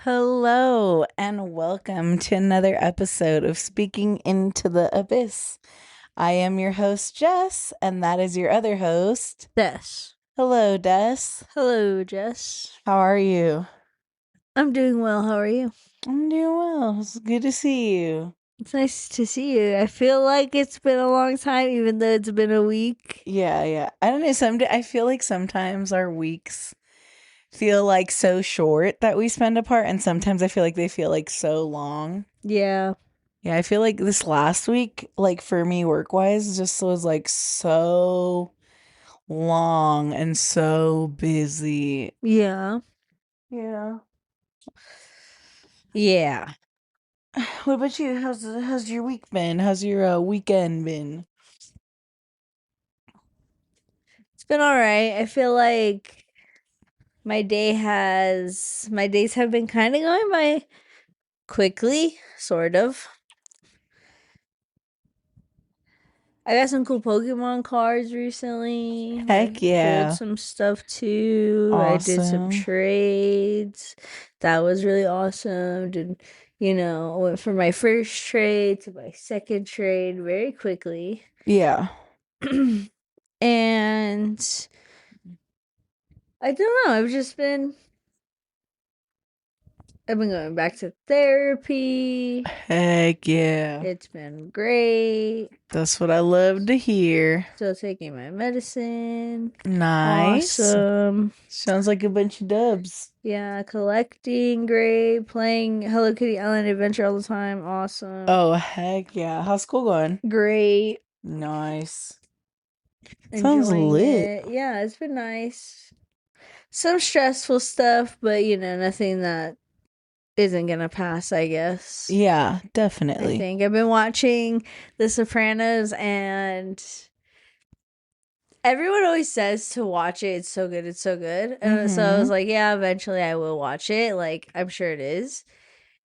Hello, and welcome to another episode of Speaking into the Abyss. I am your host, Jess, and that is your other host. Des. Hello, Des. Hello, Jess. How are you? I'm doing well. How are you? I'm doing well. It's good to see you. It's nice to see you. I feel like it's been a long time, even though it's been a week. Yeah. I don't know. I feel like sometimes our weeks feel like so short that we spend apart, and sometimes I feel like they feel like so long. Yeah. Yeah, I feel like this last week, like for me work-wise, just was like so long and so busy. Yeah. Yeah. Yeah. What about you? How's your week been? How's your weekend been? It's been all right. I feel like my days have been kind of going by quickly, sort of. I got some cool Pokemon cards recently. I Heck pulled yeah. some stuff too. I did some Awesome. trades. That was really awesome. I went from my first trade to my second trade very quickly. Yeah. And I don't know, I've been going back to therapy. Heck yeah. It's been great. That's what I love to hear. Still taking my medicine. Nice. Awesome. Sounds like a bunch of dubs. Yeah, collecting, great. Playing Hello Kitty Island Adventure all the time, awesome. Oh, heck yeah. How's school going? Great. Nice. Sounds Enjoying lit. it. Yeah, it's been nice. Some stressful stuff, but nothing that isn't gonna pass, I guess. Yeah, I definitely. think I've been watching The Sopranos, and everyone always says to watch it. It's so good. It's so good. And so I was like, yeah, eventually I will watch it. Like, I'm sure it is.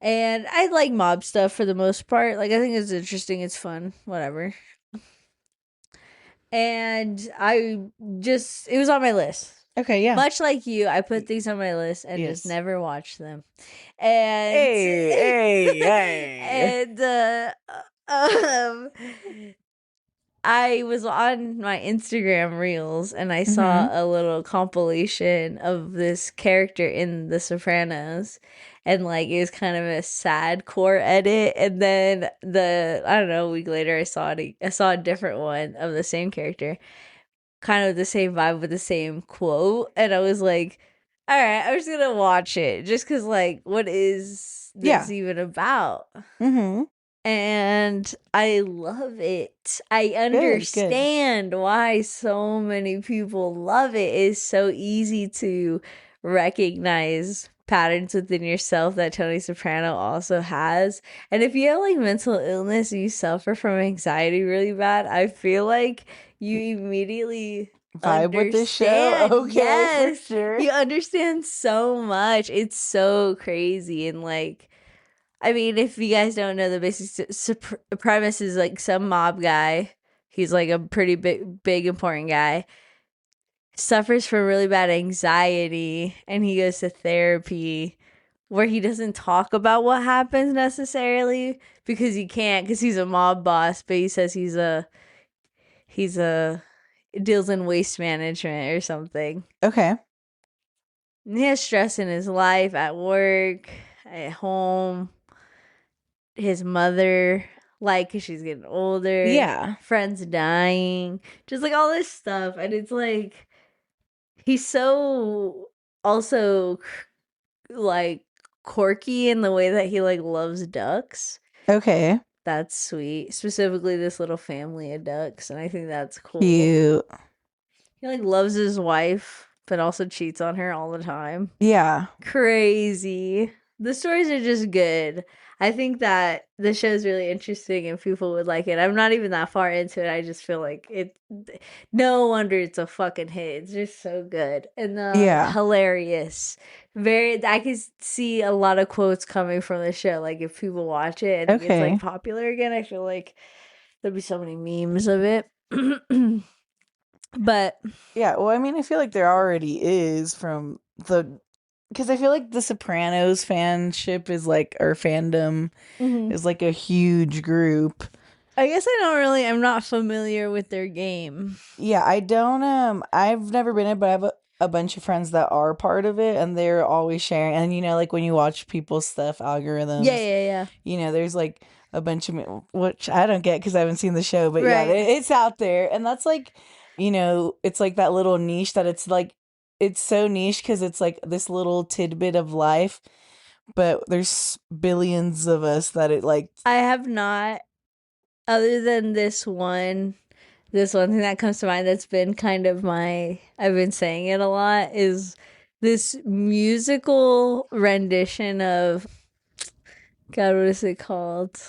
And I like mob stuff for the most part. Like, I think it's interesting. It's fun. Whatever. And it was on my list. Okay, yeah. Much like you, I put things on my list and just Yes. never watched them. And Hey. and um I was on my Instagram reels and I saw a little compilation of this character in The Sopranos, and like it was kind of a sad core edit, and then I don't know, a week later I saw a different one of the same character, kind of the same vibe with the same quote, and I was like, all right, I'm just gonna watch it just because, like, what is this even about? And I love it. I understand why so many people love it. It's so easy to recognize patterns within yourself that Tony Soprano also has. And if you have like mental illness, you suffer from anxiety really bad, I feel like you immediately Vibe with this show? Okay, yes, for sure. you understand so much. It's so crazy. And like, I mean, if you guys don't know, the basic premise is like some mob guy. He's like a pretty big, important guy. Suffers from really bad anxiety, and he goes to therapy, where he doesn't talk about what happens necessarily because he can't, because he's a mob boss. But he says he's a deals in waste management or something. Okay. And he has stress in his life, at work, at home. His mother, like, 'cause she's getting older. Yeah. Friends dying. Just like all this stuff. And it's like, he's so also like quirky in the way that he like loves ducks. Okay. That's sweet. Specifically this little family of ducks, and I think that's cool. Cute. He like loves his wife, but also cheats on her all the time. Yeah. Crazy. The stories are just good. I think that the show is really interesting and people would like it. I'm not even that far into it. I just feel like it. No wonder it's a fucking hit. It's just so good and Yeah. hilarious. Very. I can see a lot of quotes coming from the show. Like if people watch it and it gets like popular again, I feel like there'll be so many memes of it. But yeah, well, I mean, I feel like there already is from the because I feel like the Sopranos fanship is like, or fandom Mhm. is like a huge group. I guess I'm not familiar with their game. Yeah, I don't I've never been in, but I have a bunch of friends that are part of it and they're always sharing. And like when you watch people's stuff, Yeah, algorithms, yeah, there's like a bunch of which I don't get because I haven't seen the show, but yeah, right. it's out there. And that's like, it's like that little niche that it's like it's so niche because it's like this little tidbit of life, but there's billions of us that it like I have not, other than this one thing that comes to mind that's been kind of I've been saying it a lot, is this musical rendition of, God, what is it called?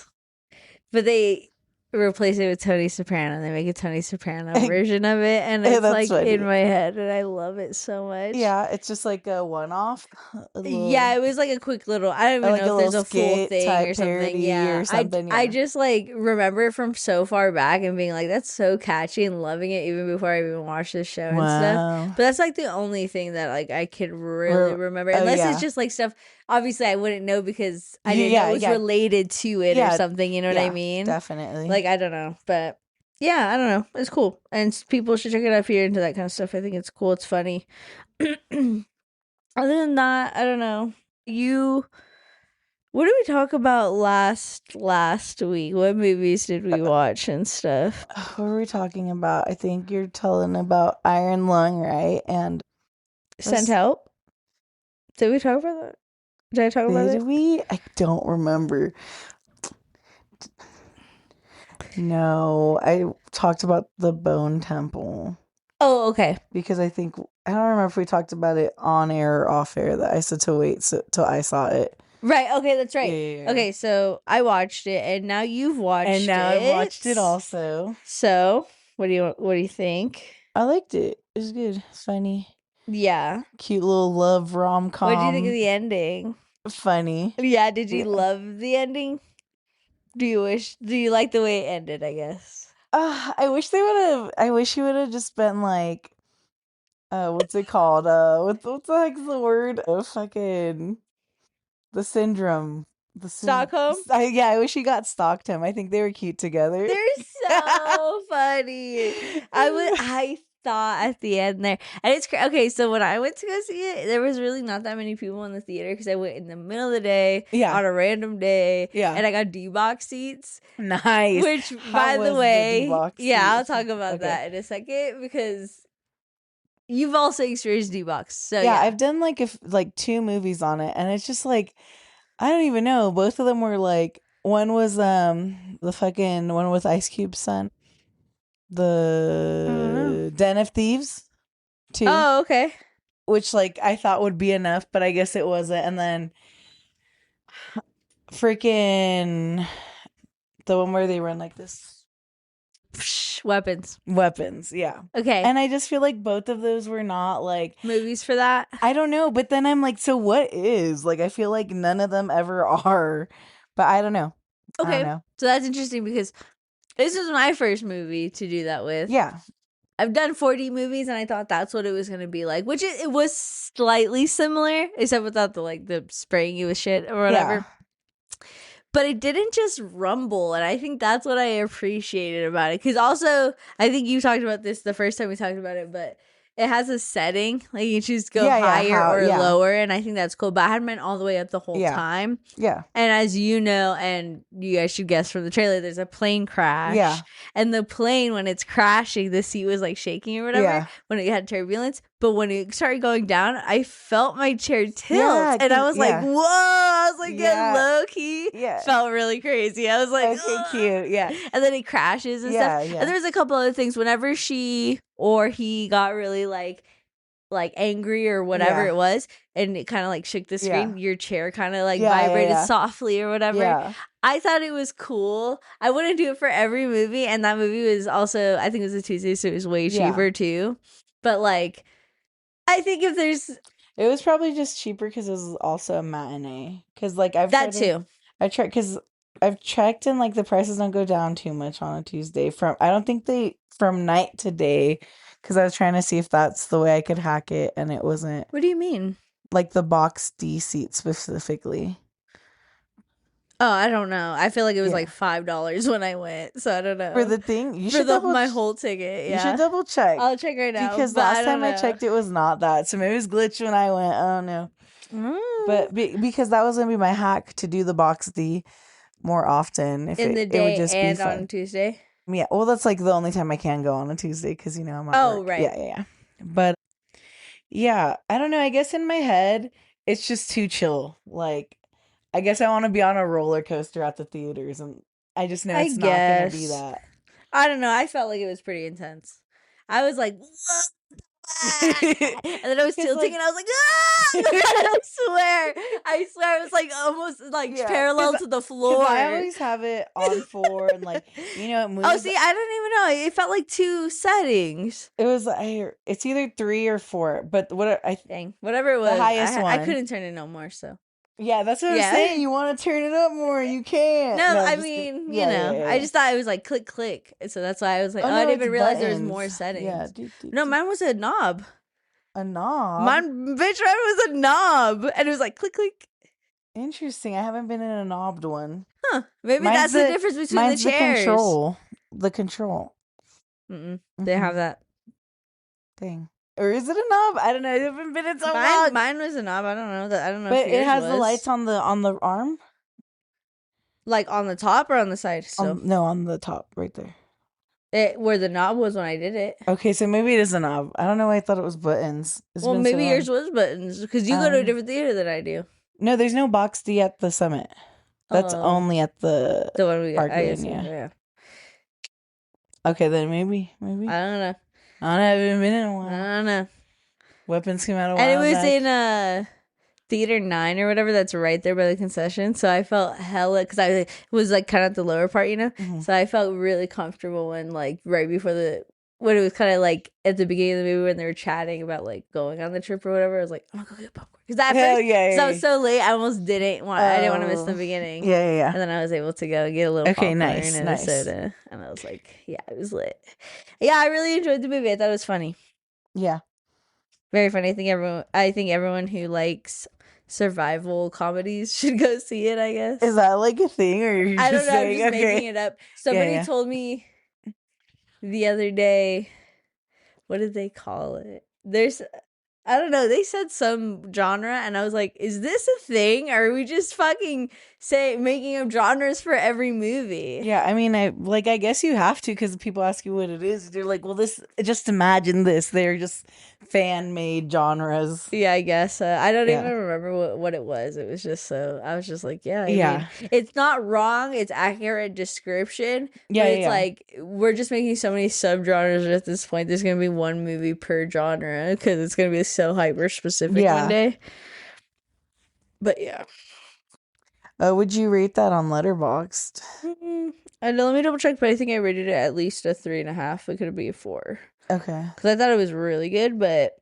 But they replace it with Tony Soprano. They make a Tony Soprano version of it, and it's that's like in funny. my head, and I love it so much. Yeah, it's just like a one-off, a Yeah, little, it was like a quick little, I don't even like know a if little there's a full skit thing type or something. parody Yeah. or something. I Yeah. just like remember it from so far back and being like, that's so catchy, and loving it even before I even watched the show and stuff. Wow. But that's like the only thing that like I could really remember. Oh Unless it's yeah. just like stuff obviously I wouldn't know because I didn't know Yeah, it was yeah, related to it or yeah, something, you know what I yeah. mean? Definitely. Like I don't know, but yeah, I don't know. It's cool. And people should check it out if you're into that kind of stuff. I think it's cool. It's funny. Other than that, I don't know. What did we talk about last week? What movies did we watch and stuff? What were we talking about? I think you're telling about Iron Lung, right? And Sent Out? Did we talk about that? Did I talk about did it? we? I don't remember. No, I talked about the Bone Temple Oh, okay. because I think I don't remember if we talked about it on air or off air. That I said to wait till I saw it. Right, okay, that's right. Yeah. Okay, so I watched it and now you've watched it. And now I've watched it also. So, what do you think? I liked it. It was good. It's funny. Yeah. Cute little love rom-com. What do you think of the ending? Funny. Yeah, did you Yeah. love the ending? Do you like the way it ended, I guess? I wish he would have just been like what's it called? What's the heck's the word? Fucking the syndrome. Stockholm? Yeah, I wish he got Stockholm. I think they were cute together. They're so funny. I thought at the end there, and it's okay. So when I went to go see it, there was really not that many people in the theater because I went in the middle of the day, Yeah. on a random day, Yeah. and I got D-box seats. Nice. Which, How by was the way, D-box yeah, I'll seats? talk about Okay. that in a second because you've also experienced D-box. So Yeah, yeah. I've done like 2 movies on it, and it's just like I don't even know. Both of them were like one was the fucking one with Ice Cube's son, the Den of Thieves, 2. Oh, okay. Which like I thought would be enough, but I guess it wasn't. And then freaking the one where they run like this Weapons. yeah. Okay. And I just feel like both of those were not like Movies for that? I don't know, but then I'm like, so what is? Like I feel like none of them ever are. But I don't know. I Okay. don't know. So that's interesting because this was my first movie to do that with. Yeah. I've done 4D movies and I thought that's what it was going to be like, which it was slightly similar, except without the spraying you with shit or whatever. Yeah. But it didn't just rumble, and I think that's what I appreciated about it. Because also, I think you talked about this the first time we talked about it, but it has a setting. Like, you choose to go higher or lower, and I think that's cool. But I had mine all the way up the whole time. Yeah. And as you know, and you guys should guess from the trailer, there's a plane crash. Yeah. And the plane, when it's crashing, the seat was like shaking or whatever when it had turbulence. But when it started going down, I felt my chair tilt. And I was like, whoa. I was like, low key. Yeah. Felt really crazy. I was like, okay, cute. Yeah. And then it crashes and stuff. Yeah. And there was a couple other things. Whenever she or he got really like angry or whatever it was, and it kind of like shook the screen, your chair kind of like vibrated softly or whatever. Yeah. I thought it was cool. I wouldn't do it for every movie, and that movie was also, I think it was a Tuesday, so it was way cheaper too. But like, I think if there's, it was probably just cheaper because it was also a matinee. Because like I've that too. I tried because I've checked and like the prices don't go down too much on a Tuesday. I don't think they from night to day. Because I was trying to see if that's the way I could hack it, and it wasn't. What do you mean? like the box D seat specifically. Oh, I don't know. I feel like it was Yeah. like $5 when I went, so I don't know. For the thing, you For should double my whole ticket, you should yeah. double check. I'll check right now, Because but I last don't time I know. checked, it was not that. So maybe it was glitched when I went. I don't know. But because that was gonna be my hack to do the box D more often. If in the it would day just be and fun. on Tuesday. Yeah, well, that's like the only time I can go on a Tuesday because I'm at Oh, work. right. Yeah. But yeah, I don't know. I guess in my head, it's just too chill. Like, I guess I want to be on a roller coaster at the theaters, and I just know I it's not gonna be guess. that. I don't know. I felt like it was pretty intense. I was like, and then I was 'Cause, tilting, like- and I was like, I swear, it was like almost like Yeah, parallel 'cause- to the floor. I always have it on 4, and like it moves. Oh, see, I didn't even know. It felt like 2 settings. It was it's either 3 or 4, but what Dang, whatever it was, highest I one. couldn't turn it no more. So yeah, that's what Yeah. I'm saying. You want to turn it up more, you can't. no, I'm I just kidding. mean, Yeah. I just thought it was like click click, so that's why I was like, Oh, I no, didn't it's even realize there was buttons. more settings. Yeah, No, mine was a knob. a knob. Mine, bitch, mine was a knob, and it was like click click. Interesting. I haven't been in a knobbed one. Huh? Maybe Mine's that's the difference between the mine's chairs. The control. They have that. Dang. Or is it a knob? I don't know. I haven't been in so long. Mine was a knob. I don't know that. I don't know. But if it yours has the was. lights on the arm. Like on the top or on the side. So No, on the top, right there. where the knob was when I did it. Okay, so maybe it is a knob. I don't know why I thought it was buttons. Well, maybe yours was buttons because you go to a different theater than I do. No, there's no box D at the Summit. That's only at the one we got. Yeah. Okay, then maybe. I don't know. I haven't been in a while. I don't know. Weapons came out a while And it was back. in Theater 9 or whatever that's right there by the concession. So I felt hella, because I was like kind of at the lower part, Mhm. So I felt really comfortable when like right before when it was kind of like at the beginning of the movie when they were chatting about like going on the trip or whatever. I was like, I'm gonna go get popcorn. Because I was so late, I almost didn't want, I didn't want to miss the beginning. Yeah. And then I was able to go get a little popcorn nice, and nice. a soda. And I was like, yeah, it was lit. Yeah, I really enjoyed the movie. I thought it was funny. Yeah. Very funny. I think everyone who likes survival comedies should go see it, I guess. Is that like a thing, or you're just I don't know, saying, I'm just okay. making it up. Somebody Yeah. told me the other day, what did they call it? I don't know, they said some genre, and I was like, is this a thing? Or are we just fucking making up genres for every movie? Yeah, I mean, I guess you have to, because people ask you what it is. They're like, well, just imagine this. They're just fan-made genres. Yeah, I guess. I don't even remember what it was. It was just I was just like, I mean, it's not wrong. It's accurate description. Yeah, but it's like, we're just making so many subgenres at this point. There's going to be one movie per genre because it's going to be so hyper-specific one day. But yeah. Would you rate that on Letterboxd? I know, let me double check, but I think I rated it at least a 3.5. It could be a 4. Okay. Because I thought it was really good, but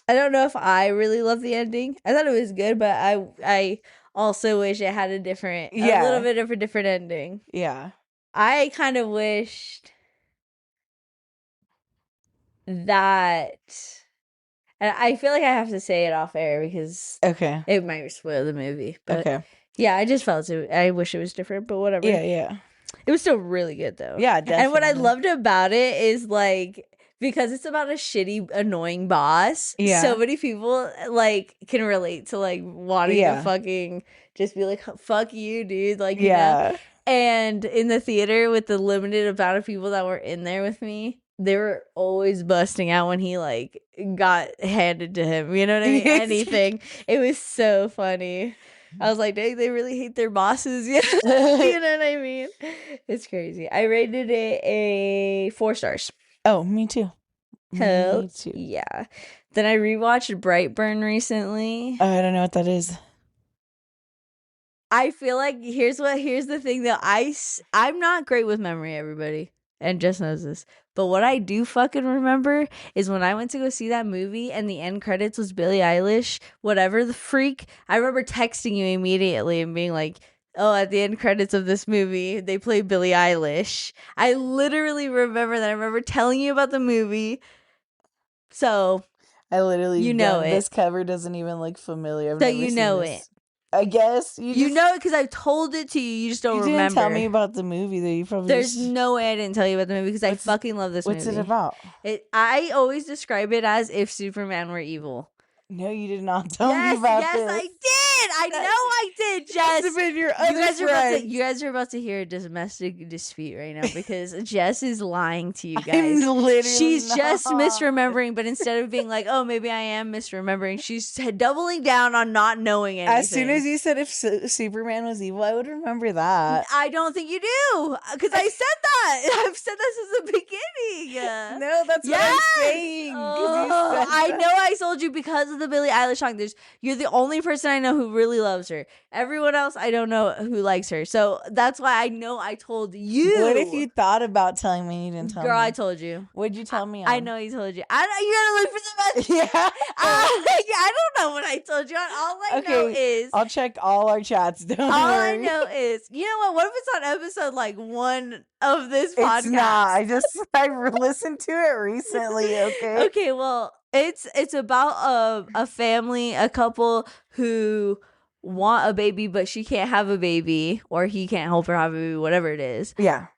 I don't know if I really love the ending. I thought it was good, but I also wish it had a little bit of a different ending. Yeah. I kind of wished that, and I feel like I have to say it off air because it might spoil the movie. But yeah, I just felt I wish it was different, but whatever. Yeah. It was still really good though. Yeah, definitely. And what I loved about it is like, because it's about a shitty, annoying boss, so many people like can relate to like wanting to fucking just be like, fuck you, dude. Like, you know? And in the theater with the limited amount of people that were in there with me, they were always busting out when he like got handed to him. You know what I mean? Anything. It was so funny. I was like, dang, they really hate their bosses. You know what I mean? It's crazy. I rated it a 4 stars. Oh, me too. Me too. Yeah. Then I rewatched Brightburn recently. Oh, I don't know what that is. I feel like here's the thing that I'm not great with memory, everybody, and Jess knows this. But what I do fucking remember is when I went to go see that movie and the end credits was Billie Eilish, whatever the freak. I remember texting you immediately and being like, oh, at the end credits of this movie, they play Billie Eilish. I literally remember that. I remember telling you about the movie. So I literally You know it. This cover doesn't even look familiar. I've So never you seen know this. it. I guess You know it because I've told it to you. You just don't You remember. didn't tell me about the movie though. You probably There's no way I didn't tell you about the movie because I fucking love this movie. What's it about? I always describe it as if Superman were evil. No, you did not tell me about this. Yes, I did. I know I did, Jess. Must have been your other You guys are about to hear a domestic dispute right now because Jess is lying to you guys. I'm literally She's not. just misremembering, but instead of being like, "Oh, maybe I am misremembering," she's doubling down on not knowing anything. As soon as you said if Superman was evil, I would remember that. I don't think you do because I said that. I've said that since the beginning. No, that's what I'm saying. I know I told you because of the Billie Eilish song. You're the only person I know who really loves her. Everyone else, I don't know who likes her. So that's why I know I told you. What if you thought about telling me and you didn't tell me? Girl, I told you. What'd you tell me? I know you told you. You gotta look for the message. Yeah. I don't know what I told you. All I know is I'll check all our chats. Don't worry. I know is, you know what? What if it's on episode like 1 of this podcast? It's not. I listened to it recently. Okay. Okay. Well, it's about a family, a couple who want a baby, but she can't have a baby, or he can't help her have a baby, whatever it is. Yeah.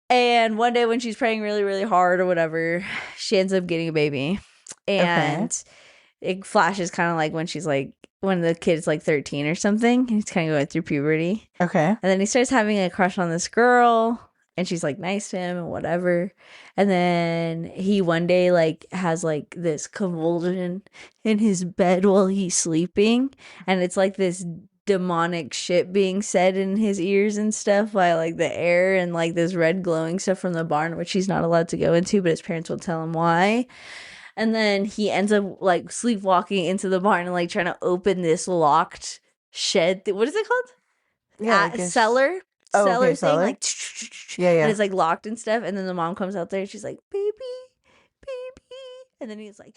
And one day when she's praying really, really hard or whatever, she ends up getting a baby, and it flashes kind of like when the kid's like 13 or something, and he's kind of going through puberty. Okay. And then he starts having a crush on this girl, and she's like nice to him and whatever. And then he one day like has like this convulsion in his bed while he's sleeping, and it's like this demonic shit being said in his ears and stuff by like the air and like this red glowing stuff from the barn, which he's not allowed to go into, but his parents will tell him why. And then he ends up like sleepwalking into the barn and like trying to open this locked shed. What is it called? Yeah, cellar. Cellar thing. Like, yeah. And it's like locked and stuff. And then the mom comes out there and she's like, baby. And then he's like,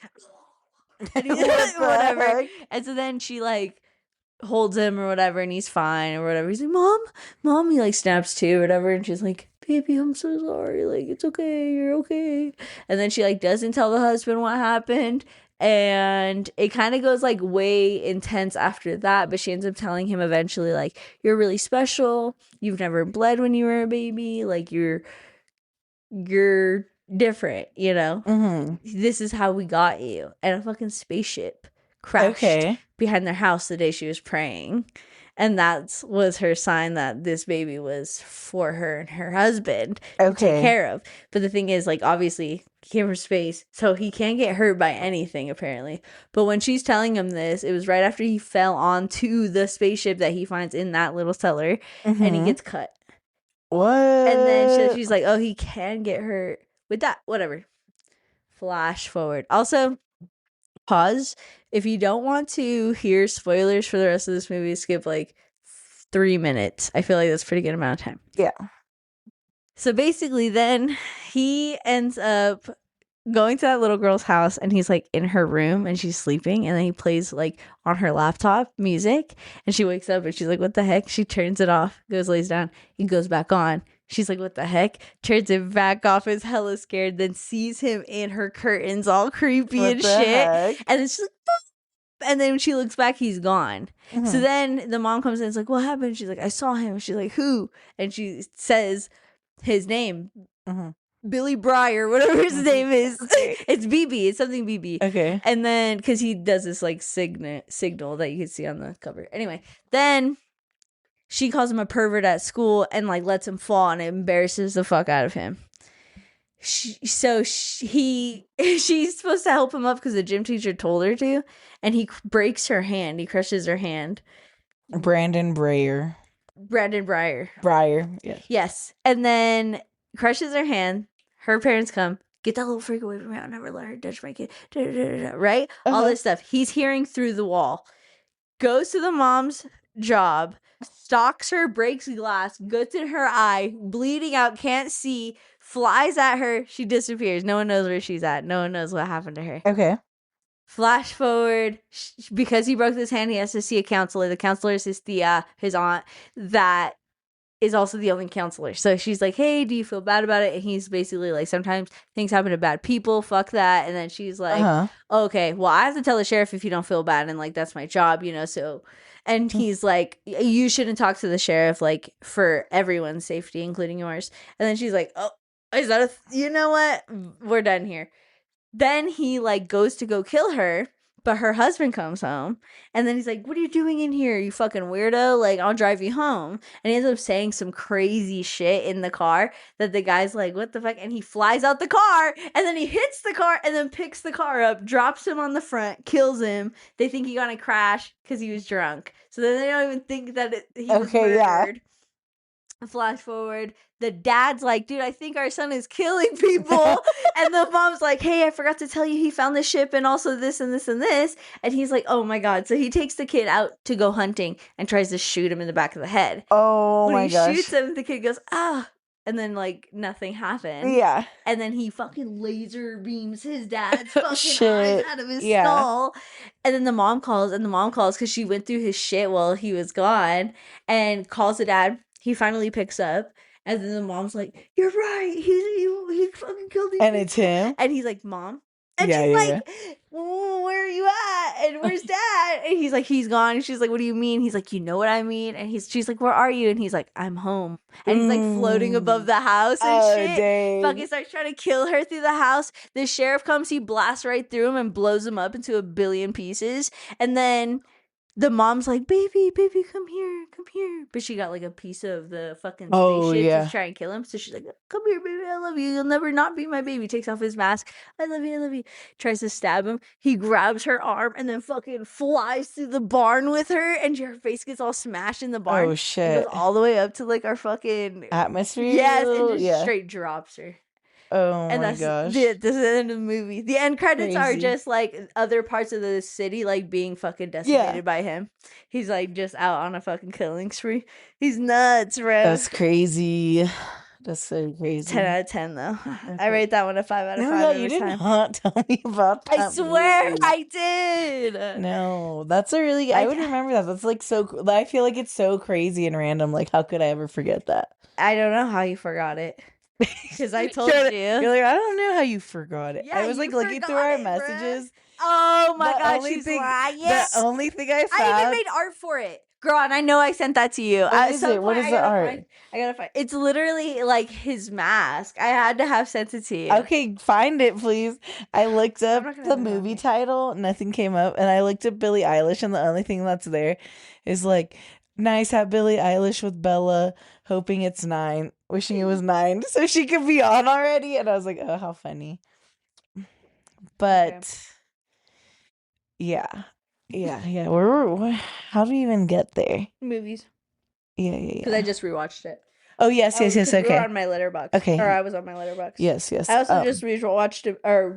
and he's whatever. Heck? And so then she like holds him or whatever, and he's fine or whatever. He's like, mom. He like snaps to or whatever, and she's like, baby, I'm so sorry. Like, it's okay. You're okay. And then she like doesn't tell the husband what happened. And it kind of goes like way intense after that, but she ends up telling him eventually, like, you're really special. You've never bled when you were a baby. Like, you're different, you know? Mm-hmm. This is how we got you. And a fucking spaceship crashed behind their house the day she was praying. And that was her sign that this baby was for her and her husband to take care of. But the thing is, like, obviously, he came from space, so he can't get hurt by anything, apparently. But when she's telling him this, it was right after he fell onto the spaceship that he finds in that little cellar, and he gets cut. What? And then she's like, oh, he can get hurt with that. Whatever. Flash forward. Also, pause. If you don't want to hear spoilers for the rest of this movie, skip like 3 minutes. I feel like that's a pretty good amount of time. Yeah. So basically then he ends up going to that little girl's house, and he's like in her room and she's sleeping, and then he plays like on her laptop music, and she wakes up and she's like, what the heck? She turns it off, lays down, he goes back on. She's like, what the heck? Turns it back off, is hella scared, then sees him in her curtains all creepy and shit. Heck? And then she's like, boop! And then when she looks back, he's gone. Mm-hmm. So then the mom comes in and is like, what happened? She's like, I saw him. She's like, who? And she says his name. Mm-hmm. Billy Breyer, whatever his name is. It's BB. It's something BB. Okay. And then, because he does this like signal that you can see on the cover. Anyway, then she calls him a pervert at school and like lets him fall, and it embarrasses the fuck out of him. She's supposed to help him up because the gym teacher told her to, and he breaks her hand. He crushes her hand. Brandon Breyer. Yes. Yes. And then crushes her hand. Her parents come. Get that little freak away from me. I'll never let her touch my kid. Right? Uh-huh. All this stuff. He's hearing through the wall. Goes to the mom's job. Stalks her. Breaks glass. Gets in her eye. Bleeding out. Can't see. Flies at her. She disappears. No one knows where she's at. No one knows what happened to her. Okay. Flash forward. Because he broke his hand, he has to see a counselor. The counselor is his tia, his aunt, that is also the only counselor. So she's like, hey, do you feel bad about it? And he's basically like, sometimes things happen to bad people. Fuck that. And then she's like, okay, well, I have to tell the sheriff if you don't feel bad. And like, that's my job, you know? So, and he's like, you shouldn't talk to the sheriff, like for everyone's safety, including yours. And then she's like, oh, is that you know what? We're done here. Then he like goes to go kill her, but her husband comes home, and then he's like, what are you doing in here, you fucking weirdo? Like, I'll drive you home. And he ends up saying some crazy shit in the car that the guy's like, what the fuck? And he flies out the car, and then he hits the car, and then picks the car up, drops him on the front, kills him. They think he got in a crash because he was drunk. So then they don't even think that he was murdered. Flash forward, the dad's like, dude, I think our son is killing people. And the mom's like, hey, I forgot to tell you he found the ship and also this and this and this. And he's like, oh my God. So he takes the kid out to go hunting and tries to shoot him in the back of the head. Oh when my gosh. He shoots him, the kid goes, ah. And then like nothing happened. Yeah. And then he fucking laser beams his dad's fucking eyes out of his skull. And then the mom calls because she went through his shit while he was gone and calls the dad. He finally picks up, and then the mom's like, you're right, he fucking killed these and people. It's him. And he's like, Mom. And she's like, where are you at? And where's dad? And he's like, he's gone. And she's like, what do you mean? He's like, you know what I mean? And she's like, where are you? And he's like, I'm home. And he's like floating above the house and shit. Dang. Fucking starts trying to kill her through the house. The sheriff comes, he blasts right through him and blows him up into a billion pieces. And then the mom's like, baby, come here. But she got like a piece of the fucking spaceship to try and kill him. So she's like, come here, baby, I love you. You'll never not be my baby. Takes off his mask. I love you. Tries to stab him. He grabs her arm and then fucking flies through the barn with her. And her face gets all smashed in the barn. Oh, shit. It goes all the way up to like our fucking atmosphere. Yes, and just straight drops her. Oh and my gosh. This is the end of the movie. The end credits are just like other parts of the city like being fucking decimated by him. He's like just out on a fucking killing spree. He's nuts, bro. That's crazy. That's so crazy. 10 out of 10 though. Okay. I rate that one a 5 out of 5. No, you did not tell me about that. I swear movie. I did. No, that's a really I would remember that. That's like so I feel like it's so crazy and random. Like, how could I ever forget that? I don't know how you forgot it. Because I told you're like, I don't know how you forgot it. I was like looking through our messages. Oh my God, she's lying. The only thing I found. I even made art for it. Girl, and I know I sent that to you. What is it? What is the art? I gotta find. It's literally like his mask. I had to have sent it to you. Okay, find it, please. I looked up the movie title. Nothing came up. And I looked up Billie Eilish, and the only thing that's there is like, nice hat Billie Eilish with Bella, hoping it's 9, wishing it was 9 so she could be on already. And I was like, oh, how funny. But yeah. How do we even get there? Movies. Yeah. Because I just rewatched it. Oh yes. Okay. We were on my Letterboxd. Okay. Or I was on my Letterboxd. Yes. I also just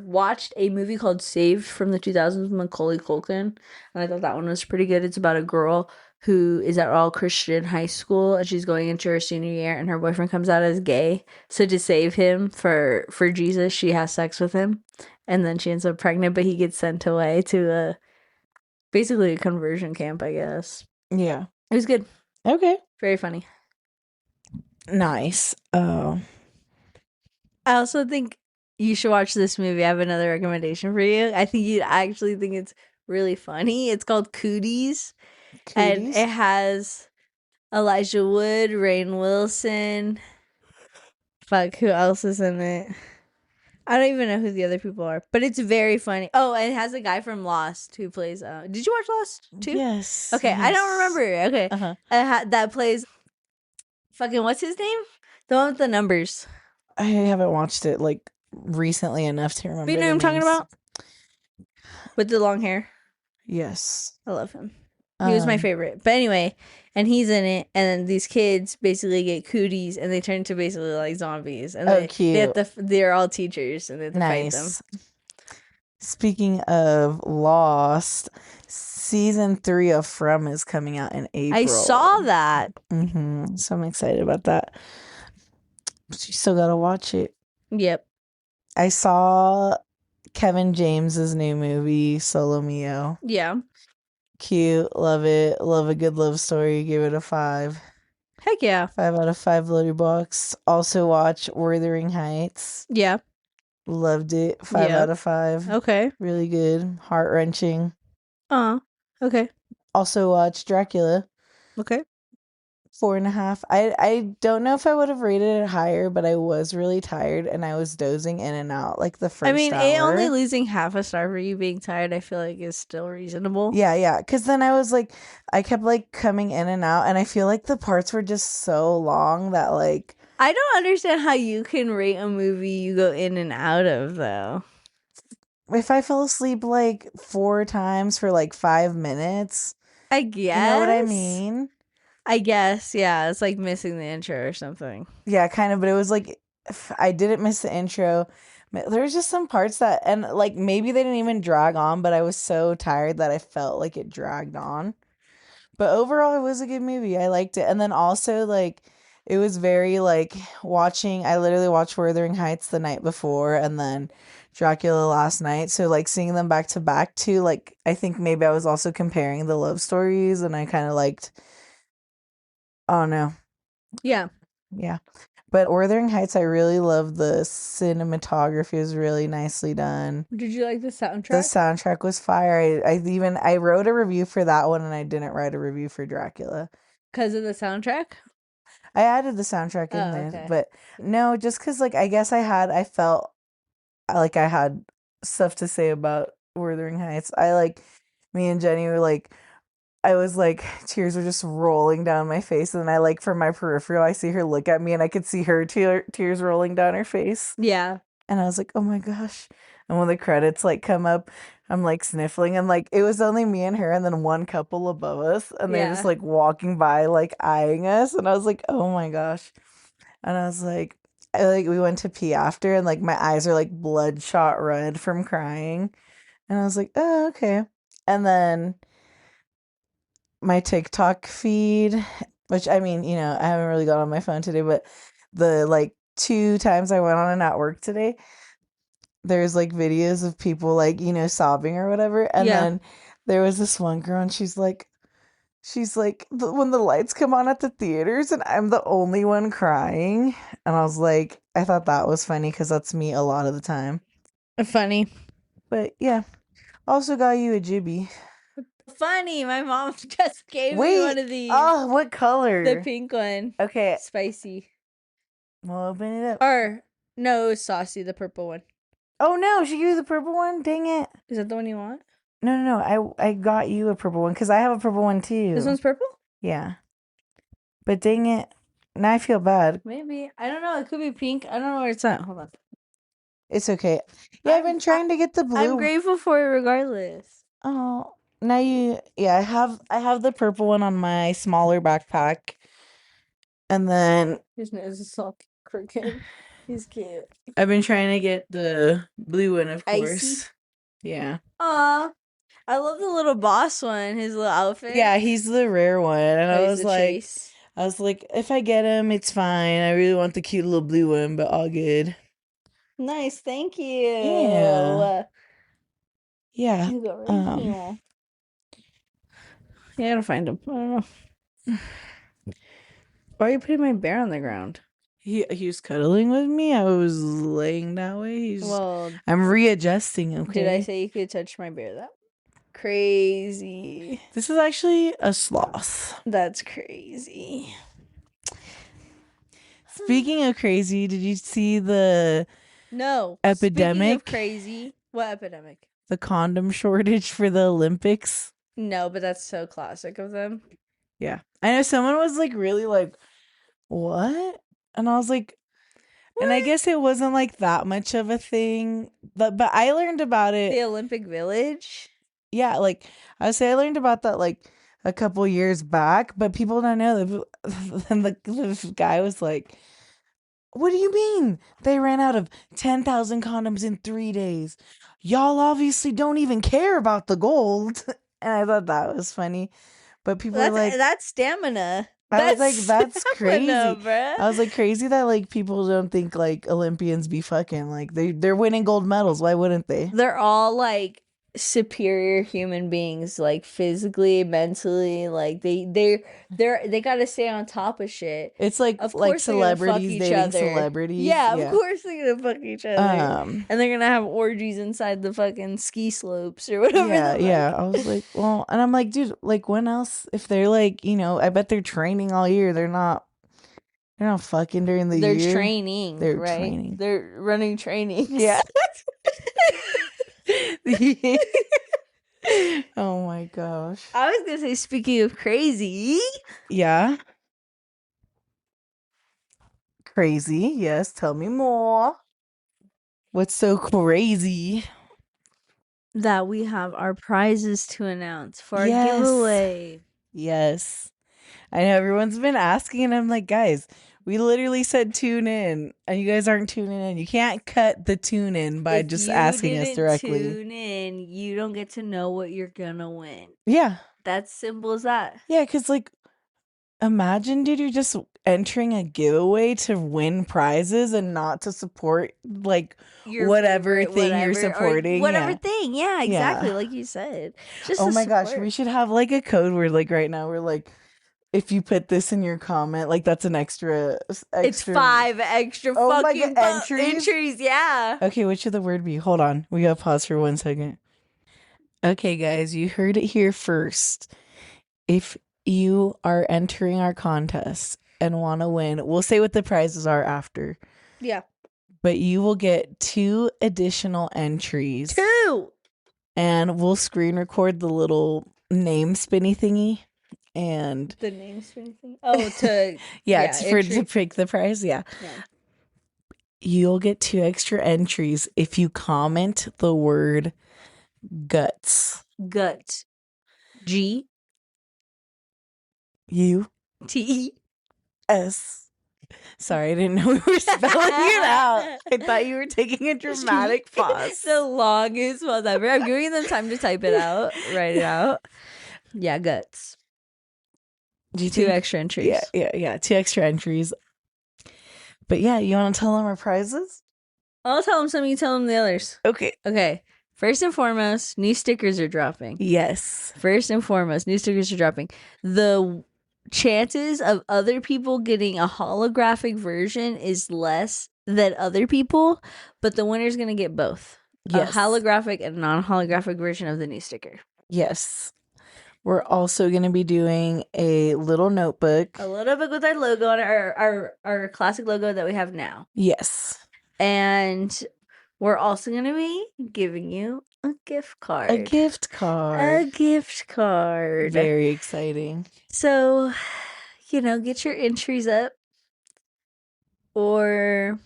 watched a movie called Saved from the 2000s with Macaulay Culkin, and I thought that one was pretty good. It's about a girl who is at all Christian high school, and she's going into her senior year, and her boyfriend comes out as gay. So to save him for Jesus, she has sex with him, and then she ends up pregnant. But he gets sent away to basically a conversion camp, I guess. Yeah, it was good. Okay, very funny. Nice. Oh, I also think you should watch this movie. I have another recommendation for you. I think you'd actually think it's really funny. It's called Cooties. And it has Elijah Wood, Rainn Wilson. Fuck, who else is in it? I don't even know who the other people are, but it's very funny. Oh, and it has a guy from Lost who plays. Did you watch Lost too? Yes. Okay, yes. I don't remember. Okay, that plays. Fucking what's his name? The one with the numbers. I haven't watched it like recently enough to remember. You know what I'm talking about? With the long hair. Yes, I love him. He was my favorite. But anyway, and he's in it, and then these kids basically get cooties, and they turn into basically like zombies. And cute. They're all teachers, and they have to fight them. Speaking of Lost, season 3 of From is coming out in April. I saw that. So I'm excited about that. But you still gotta watch it. Yep. I saw Kevin James's new movie, Solo Mio. Yeah. Cute, love it. Love a good love story. Give it a 5. Heck yeah. 5 out of 5 Letterboxd. Also watch Wuthering Heights. Yeah. Loved it. 5 Yep. out of 5. Okay. Really good. Heart wrenching. Okay. Also watch Dracula. Okay. 4.5. I don't know if I would have rated it higher, but I was really tired and I was dozing in and out like the first I mean, it hour. only losing half a star for you being tired, I feel like is still reasonable. Yeah. Because then I was like, I kept like coming in and out, and I feel like the parts were just so long that like. I don't understand how you can rate a movie you go in and out of, though. If I fell asleep like 4 times for like 5 minutes, I guess. you know what I mean? I guess, yeah. It's like missing the intro or something. Yeah, kind of, but it was like I didn't miss the intro. There was just some parts that, and like maybe they didn't even drag on, but I was so tired that I felt like it dragged on. But overall, it was a good movie. I liked it. And then also, like, it was very like I literally watched Wuthering Heights the night before and then Dracula last night. So, like, seeing them back to back too, like, I think maybe I was also comparing the love stories and I kind of liked, oh no. Yeah. Yeah. But Wuthering Heights, I really love the cinematography. It was really nicely done. Did you like the soundtrack? The soundtrack was fire. I wrote a review for that one and I didn't write a review for Dracula. Because of the soundtrack? I added the soundtrack in there, okay. but no, just because like I guess I felt like I had stuff to say about Wuthering Heights. Me and Jenny were like, I was like, tears were just rolling down my face, and then I like from my peripheral, I see her look at me, and I could see her tears rolling down her face. Yeah. And I was like, oh my gosh. And when the credits like come up, I'm like sniffling, and like it was only me and her and then one couple above us, and they're just Yeah. like walking by like eyeing us, and I was like, oh my gosh. And I was like, we went to pee after, and like my eyes are like bloodshot red from crying. And I was like, oh, okay. And then my TikTok feed, which I mean, I haven't really got on my phone today, but the like 2 times I went on and at work today, there's like videos of people like, sobbing or whatever. And Yeah. then there was this one girl and she's like, when the lights come on at the theaters and I'm the only one crying. And I was like, I thought that was funny because that's me a lot of the time. Funny. But yeah, also got you a Jibby. Funny. My mom just gave me one of these. Oh, what color? The pink one. Okay. Spicy. Well, open it up. Or, no, it was saucy, the purple one. Oh no, she gave you the purple one? Dang it. Is that the one you want? No. I got you a purple one because I have a purple one too. This one's purple? Yeah. But dang it. Now I feel bad. Maybe. I don't know. It could be pink. I don't know where it's at. Hold on. It's okay. Yeah, I've been trying to get the blue. I'm grateful for it regardless. Oh, now I have the purple one on my smaller backpack. And then His nose is all crooked. He's cute. I've been trying to get the blue one, of course. Icy? Yeah. Aw. I love the little boss one, his little outfit. Yeah, he's the rare one. And I was like, if I get him, it's fine. I really want the cute little blue one, but all good. Nice, thank you. Yeah. Yeah. You got right here. Yeah, I gotta find him. I don't know. Why are you putting my bear on the ground? He was cuddling with me. I was laying that way. I'm readjusting, okay? Did I say you could touch my bear that crazy? This is actually a sloth. That's crazy. Speaking of crazy, did you see the epidemic? Speaking of crazy, what epidemic? The condom shortage for the Olympics. No, but that's so classic of them. Yeah. I know someone was like really like, what? And I was like, what? And I guess it wasn't like that much of a thing. But I learned about it. The Olympic Village? Yeah, like I would say I learned about that like a couple years back, but people don't know that. And the guy was like, what do you mean? They ran out of 10,000 condoms in 3 days. Y'all obviously don't even care about the gold. And I thought that was funny. But people were like, that's stamina. I was like, that's crazy. Bruh. I was like, crazy that like people don't think like Olympians be fucking. Like they're winning gold medals. Why wouldn't they? They're all like superior human beings, like physically, mentally, like they gotta stay on top of shit. It's like Of course they're gonna fuck celebrities each dating other. celebrities. Yeah, of Yeah. course they're gonna fuck each other. Um And they're gonna have orgies inside the fucking ski slopes or whatever yeah, the yeah. fuck. I was like, well, and I'm like, dude, like when else if they're like, I bet they're training all year. They're not fucking during the They're year. training, They're right? training. They're running trainings. Yeah. Oh my gosh. I was gonna say, speaking of crazy, Yeah. Crazy. Yes, tell me more. What's so crazy? that we have our prizes to announce for our Yes. giveaway. Yes. I know everyone's been asking, and I'm like, guys, we literally said tune in, and you guys aren't tuning in. You can't cut the tune in by If just you asking us didn't directly. tune in, you don't get to know what you're gonna win. Yeah. That's simple as that. Yeah, because, like, imagine, dude, you're just entering a giveaway to win prizes and not to support, like, Your whatever favorite, thing you're whatever, or supporting. whatever Yeah. thing. Yeah, exactly. Yeah. Like you said. Just Oh to my gosh, support. we should have, like, a code word, like, right now. We're like, if you put this in your comment, like, that's an extra. It's 5 extra Oh my fucking God, entries? entries. Yeah. Okay, what should the word be? Hold on. We gotta pause for 1 second. Okay, guys, you heard it here first. If you are entering our contest and want to win, we'll say what the prizes are after, Yeah. but you will get 2 additional entries. 2. And we'll screen record the little name spinny thingy. And The name spinning thing? Oh, to yeah, it's for to entry. pick the prize. Yeah. Yeah. You'll get 2 extra entries if you comment the word guts. Gut. G U T S. Sorry, I didn't know we were spelling it out. I thought you were taking a dramatic pause. The longest pause ever. I'm giving them time to type it out, write it out. Yeah, guts. Do you 2 think? extra entries. Yeah. 2 extra entries. But yeah, you want to tell them our prizes? I'll tell them some, you tell them the others. Okay. First and foremost, new stickers are dropping. Yes. First and foremost, new stickers are dropping. The chances of other people getting a holographic version is less than other people, but the winner's going to get both. Yes. A holographic and non-holographic version of the new sticker. Yes. We're also going to be doing a little notebook. A little bit with our logo on our classic logo that we have now. Yes. And we're also going to be giving you a gift card. A gift card. A gift card. Very exciting. So, get your entries up. Or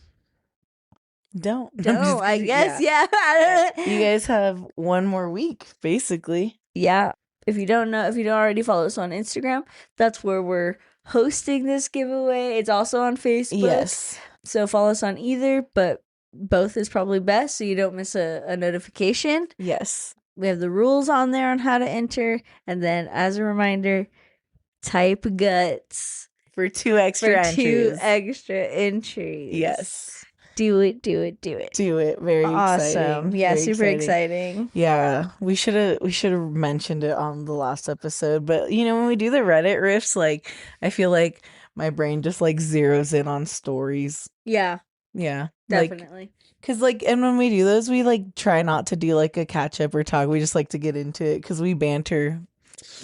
don't. I guess. Yeah. You guys have 1 more week, basically. Yeah. If you don't already follow us on Instagram, that's where we're hosting this giveaway. It's also on Facebook. Yes. So follow us on either, but both is probably best so you don't miss a notification. Yes. We have the rules on there on how to enter. And then as a reminder, type guts for 2 extra entries. 2 extra entries. Yes. Do it. Do it. Very awesome. exciting. Yeah, Very super exciting. Yeah. We should have mentioned it on the last episode. But when we do the Reddit riffs, like I feel like my brain just like zeroes in on stories. Yeah. Yeah. Definitely. Cause and when we do those, we like try not to do like a catch up or talk. We just like to get into it because we banter.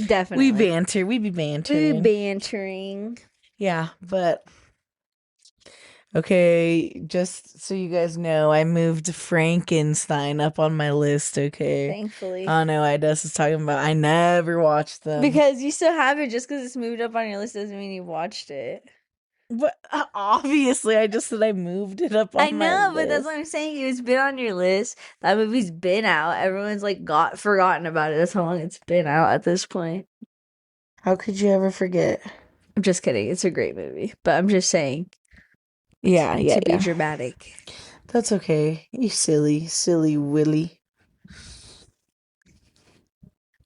Definitely. We banter. We be bantering. We bantering. Yeah, but okay, just so you guys know, I moved Frankenstein up on my list, okay? Thankfully. Oh no, I was talking about I never watched them. Because you still have it, just because it's moved up on your list doesn't mean you watched it. But obviously, I just said I moved it up on my list. I know, but that's what I'm saying. It's been on your list. That movie's been out. Everyone's like forgotten about it. That's how long it's been out at this point. How could you ever forget? I'm just kidding. It's a great movie. But I'm just saying. Yeah. To be dramatic. That's okay. You silly Willy.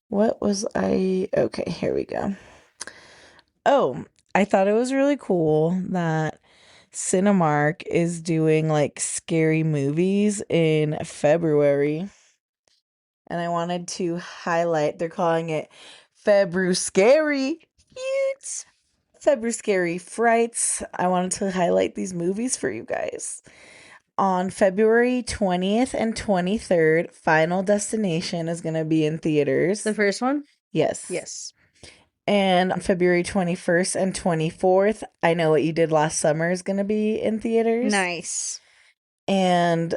What was I? Okay, here we go. Oh, I thought it was really cool that Cinemark is doing like scary movies in February. and I wanted to highlight, they're calling it February. Cute. February Frights. I wanted to highlight these movies for you guys. On February 20th and 23rd, Final Destination is going to be in theaters. The first one? Yes. Yes. And on February 21st and 24th, I Know What You Did Last Summer is going to be in theaters. Nice. And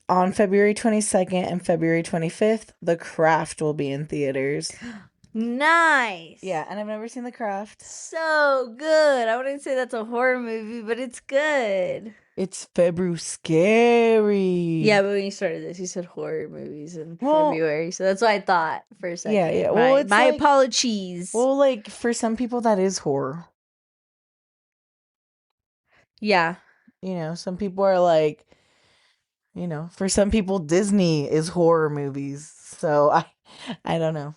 on February 22nd and February 25th, The Craft will be in theaters. Nice. Yeah, and I've never seen The Craft. So good. I wouldn't say that's a horror movie, but it's good. It's February scary. Yeah, but when you started this, you said horror movies in Well, February, so that's what I thought for a second. Yeah. Well, it's my like, apologies. Well, like for some people that is horror. Yeah. You know, some people are like, you know, for some people Disney is horror movies. So I don't know.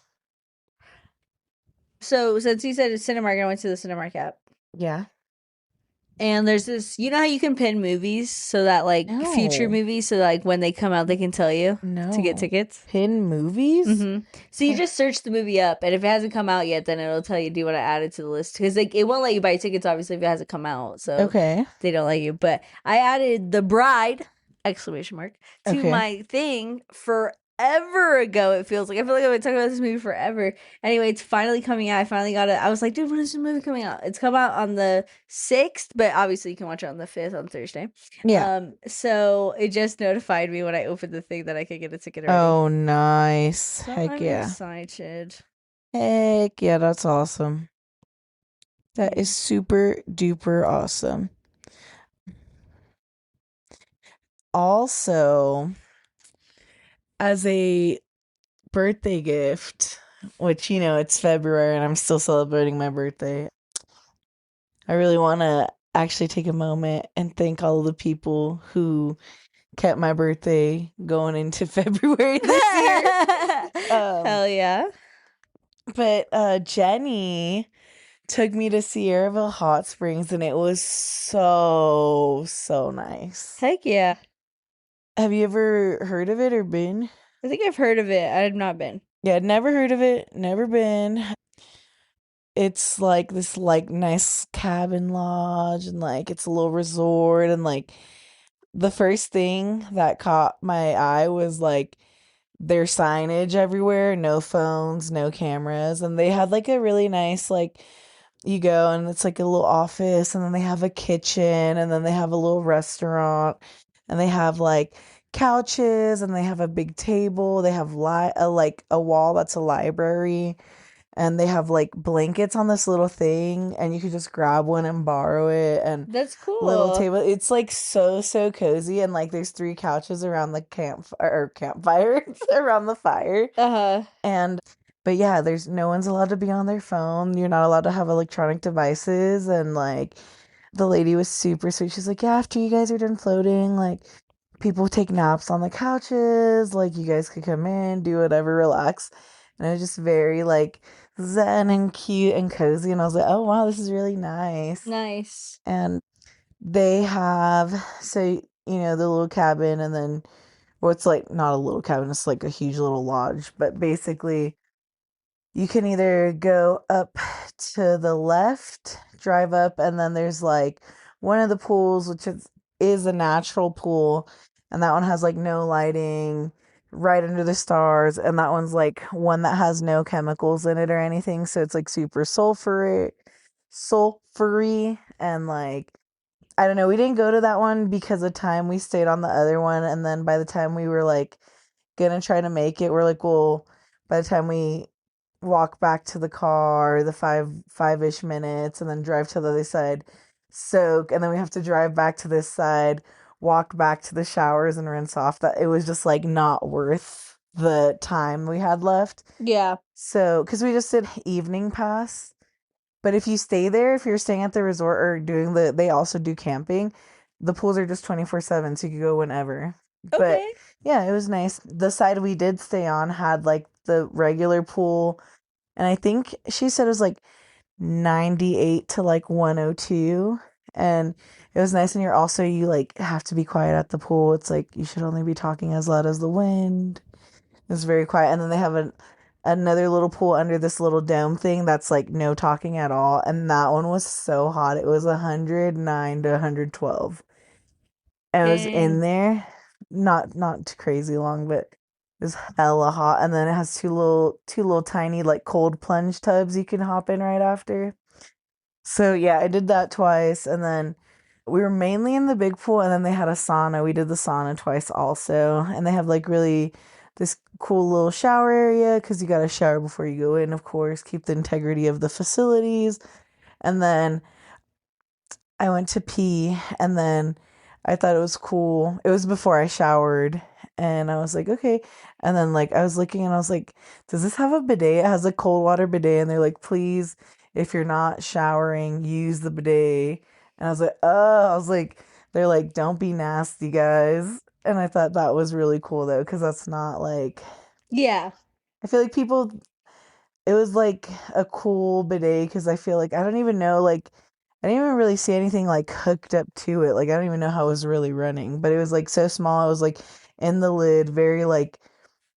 So since you said it's Cinemark, I went to the Cinemark app. Yeah. And there's this, you know how you can pin movies so that like future No. movies, so like when they come out, they can tell you to get No. tickets. Pin movies? Mm-hmm. So you just search the movie up, and if it hasn't come out yet, then it'll tell you, do you want to add it to the list? Because like it won't let you buy tickets, obviously, if it hasn't come out. So Okay. they don't let you. But I added The Bride, exclamation mark, to Okay. my thing forever ago. It feels like I feel like I've been talking about this movie forever. Anyway, it's finally coming out. I finally got it. I was like, dude, when is the movie coming out? It's come out on the 6th, but obviously you can watch it on the 5th on Thursday. Yeah. So it just notified me when I opened the thing that I could get a ticket already. Oh, nice. So Heck I'm yeah. excited. Heck yeah, that's awesome. That is super duper awesome. Also, as a birthday gift, which, you know, it's February and I'm still celebrating my birthday, I really want to actually take a moment and thank all of the people who kept my birthday going into February this year. Hell yeah. But Jenny took me to Sierraville Hot Springs and it was so nice. Heck yeah. Have you ever heard of it or been? I think I've heard of it. I've not been. Yeah, never heard of it, never been. It's like this like nice cabin lodge and like it's a little resort and like the first thing that caught my eye was like their signage everywhere, no phones, no cameras, and they had like a really nice like you go and it's like a little office and then they have a kitchen and then they have a little restaurant and they have like couches and they have a big table, they have like a wall that's a library and they have like blankets on this little thing and you could just grab one and borrow it and That's cool. little table. It's like so cozy and like there's 3 couches around the campfire around the fire. And but yeah, there's no one's allowed to be on their phone. You're not allowed to have electronic devices and like the lady was super sweet. She's like, "Yeah, after you guys are done floating, like people take naps on the couches, like you guys could come in, do whatever, relax." And it was just very like zen and cute and cozy and I was like, "Oh wow, this is really nice." Nice. And they have so you know the little cabin and then well it's like not a little cabin, it's like a huge little lodge, but basically you can either go up to the left, drive up, and then there's like one of the pools, which is a natural pool, and that one has like no lighting, right under the stars, and that one's like one that has no chemicals in it or anything, so it's like super sulfury, and like I don't know, we didn't go to that one because of time. We stayed on the other one, and then by the time we were like gonna try to make it, we're like, well, by the time we walk back to the car, the five-ish minutes, and then drive to the other side, soak, and then we have to drive back to this side, walk back to the showers and rinse off. That it was just like not worth the time we had left. Yeah. So, because we just did evening pass. But if you stay there, if you're staying at the resort or they also do camping, the pools are just 24/7, so you can go whenever. But Okay. yeah, it was nice. The side we did stay on had like the regular pool, and I think she said it was like 98 to like 102, and it was nice. And you like have to be quiet at the pool. It's like you should only be talking as loud as the wind. It's very quiet. And then they have another little pool under this little dome thing that's like no talking at all. And that one was so hot. It was 109 to 112. And I was in Dang. there, not too crazy long, but it was hella hot. And then it has two little tiny like cold plunge tubs you can hop in right after. So yeah, I did that twice, and then we were mainly in the big pool, and then they had a sauna. We did the sauna twice also, and they have like really this cool little shower area because you got to shower before you go in, of course, keep the integrity of the facilities. And then I went to pee, and then I thought it was cool. It was before I showered, and I was like, okay. And then like I was looking, and I was like, does this have a bidet? It has a cold water bidet, and they're like, please, if you're not showering, use the bidet. And I was like, oh, I was like, they're like, don't be nasty, guys. And I thought that was really cool though, because that's not like Yeah. I feel like people it was like a cool bidet because I feel like I don't even know like I didn't even really see anything like hooked up to it. Like I don't even know how it was really running, but it was like so small. It was like in the lid, very like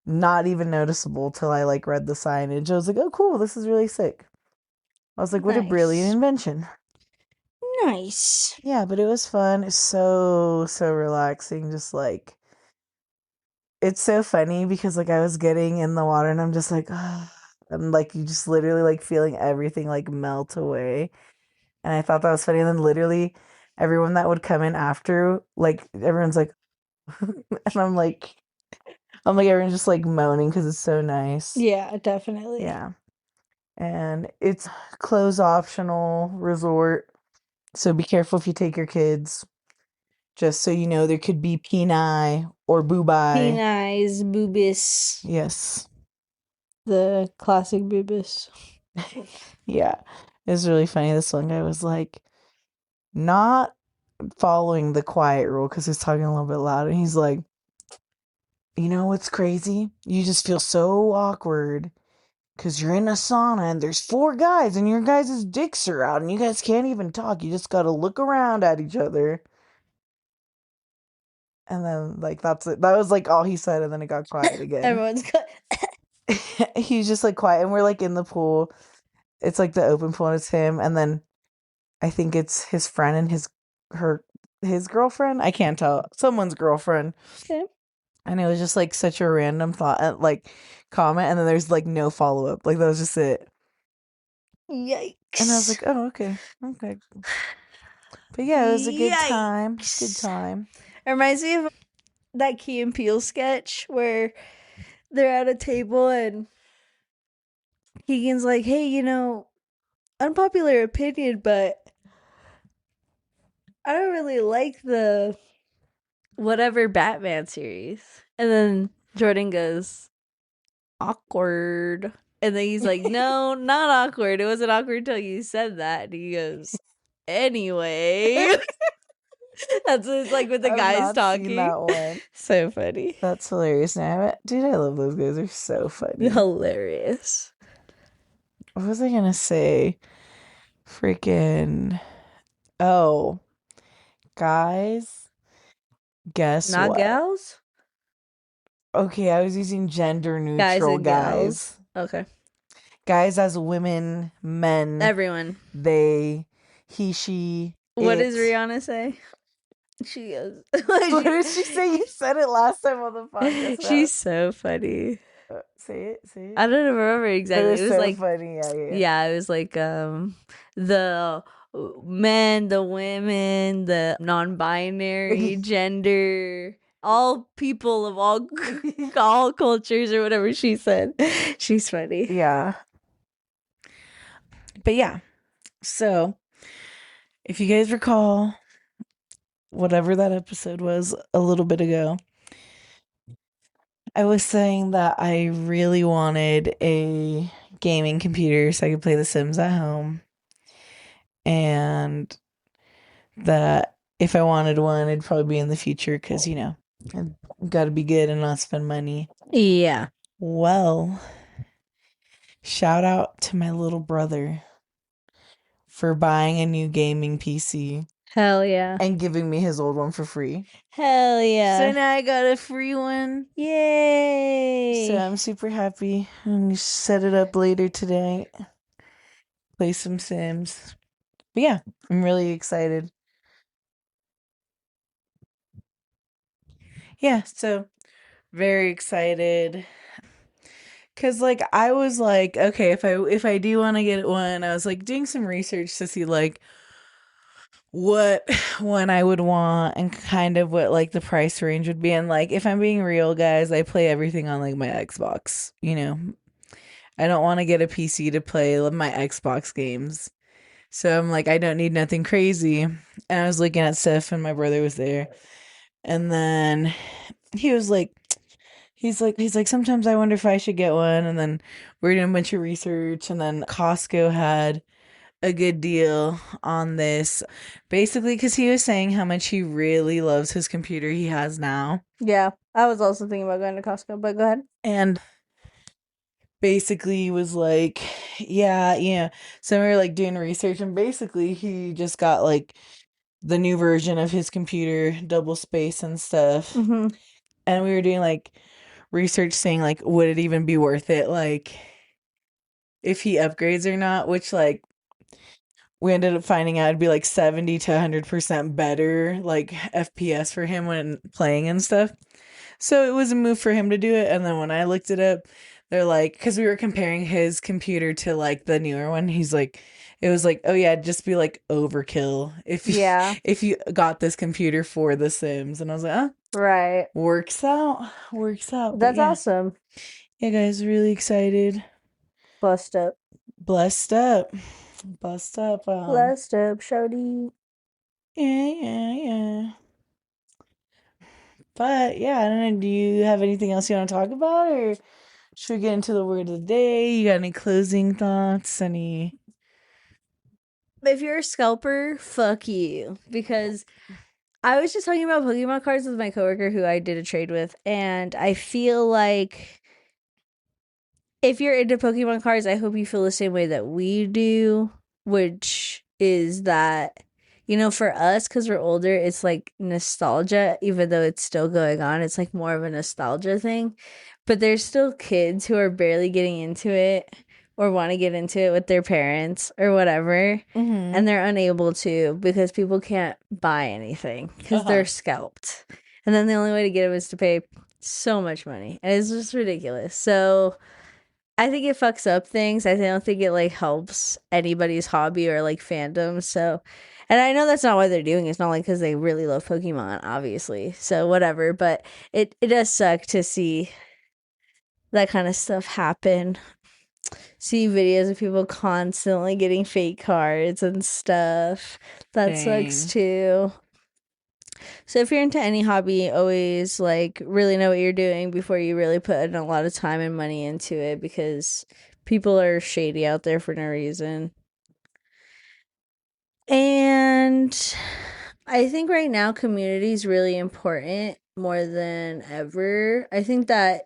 not even noticeable till I like read the signage. I was like, oh cool, this is really sick. I was like, what a brilliant Nice. invention. Nice. Yeah, but it was fun. It's so relaxing. Just like it's so funny because like I was getting in the water and I'm just like, ah, and like you just literally like feeling everything like melt away. And I thought that was funny. And then literally everyone that would come in after, like everyone's like, and I'm like everyone's just like moaning because it's so nice. Yeah, definitely. Yeah, and it's clothes optional resort, so be careful if you take your kids. Just so you know, there could be peni or boobai. Penized boobies. Yes, The classic boobies. yeah, it's really funny. This one guy was like not following the quiet rule because he's talking a little bit loud, and he's like, you know what's crazy? You just feel so awkward because you're in a sauna and there's four guys and your guys' dicks are out and you guys can't even talk. You just gotta look around at each other. And then, like, that's it. That was like all he said, and then it got quiet again. Everyone's got. He's just like quiet, and we're like in the pool. It's like the open pool, and it's him, and then I think it's his friend and his girlfriend. I can't tell. Someone's girlfriend. Okay. And it was just like such a random thought, like comment, and then there's like no follow up. Like that was just it. And I was Yikes. like, oh, okay, okay. But yeah, it was a good time. Good Yikes. time. It reminds me of that Key and Peele sketch where they're at a table and Keegan's like, hey, unpopular opinion, but I don't really like the whatever Batman series. And then Jordan goes, awkward. And then he's like, no, not awkward. It wasn't awkward until you said that. And he goes, anyway. That's what it's like with the I've guys not seen talking. that one. So funny. That's hilarious. Now, dude, I love those guys. They're so funny. Hilarious. What was I gonna say? Freaking. Oh, guys, guess Not what? gals? Okay, I was using gender Guys neutral and gals. guys. Okay. Guys as women, men, Everyone. they, he, she, What does it. Rihanna say? She goes, What did she say? You said it last time on the podcast. she's so funny. Say it, say I it. don't remember But it exactly. It was was so like, funny. Yeah, yeah, yeah, it was like the men, the women, the non-binary, gender, all people of all yeah. all cultures or whatever she said. She's funny. Yeah. But yeah. So, if you guys recall whatever that episode was a little bit ago, I was saying that I really wanted a gaming computer so I could play The Sims at home. And that if I wanted one, it'd probably be in the future because, I've got to be good and not spend money. Yeah. Well, shout out to my little brother for buying a new gaming PC. Hell yeah. and giving me his old one for free. Hell So yeah. now I got a free one. So Yay. I'm super happy. I'm gonna set it up later today. Play some Sims. But yeah, I'm really excited. Yeah, so very excited. Cause like I was like, okay, if I do want to get one, I was like doing some research to see like what one I would want and kind of what like the price range would be. And like if I'm being real, guys, I play everything on like my Xbox, you know. I don't want to get a PC to play my Xbox games. So I'm like, I don't need nothing crazy. And I was looking at stuff and my brother was there. And then he was like, he's like, sometimes I wonder if I should get one. And then we're doing a bunch of research. And then Costco had a good deal on this. Basically, because he was saying how much he really loves his computer he has now. Yeah, I was also thinking about going to Costco, but go ahead. And basically was like, yeah, yeah. So we were like doing research, and basically he just got like the new version of his computer, double space and stuff. Mm-hmm. And we were doing like research saying like, would it even be worth it? Like, if he upgrades or not, which like we ended up finding out it'd be like 70 to 100% better, like FPS for him when playing and stuff. So it was a move for him to do it. And then when I looked it up, they're like, because we were comparing his computer to like the newer one, he's like, it was like, oh yeah, it'd just be like overkill if you, Yeah. if you got this computer for The Sims. And I was like, oh, Right. works out, works out. But That's yeah, awesome. yeah, guys, really excited, Bust up. blessed up, blessed up. Blessed up, shawty. Yeah, yeah, yeah. But yeah, I don't know. Do you have anything else you want to talk about, or should we get into the word of the day? You got any closing thoughts? Any? If you're a scalper, fuck you. Because I was just talking about Pokemon cards with my coworker who I did a trade with, and I feel like if you're into Pokemon cards, I hope you feel the same way that we do, which is that, you know, for us, because we're older, it's like nostalgia, even though it's still going on. It's like more of a nostalgia thing. But there's still kids who are barely getting into it or want to get into it with their parents or whatever. Mm-hmm. And they're unable to because people can't buy anything because they're Uh-huh. scalped. And then the only way to get them is to pay so much money. And it's just ridiculous. So I think it fucks up things. I don't think it like helps anybody's hobby or like fandom. So, and I know that's not why they're doing it. It's not like because they really love Pokemon, obviously. So whatever. But it does suck to see that kind of stuff happen. See videos of people constantly getting fake cards and stuff. That sucks Dang. too. So if you're into any hobby, always like really know what you're doing before you really put in a lot of time and money into it because people are shady out there for no reason. And I think right now community is really important more than ever. I think that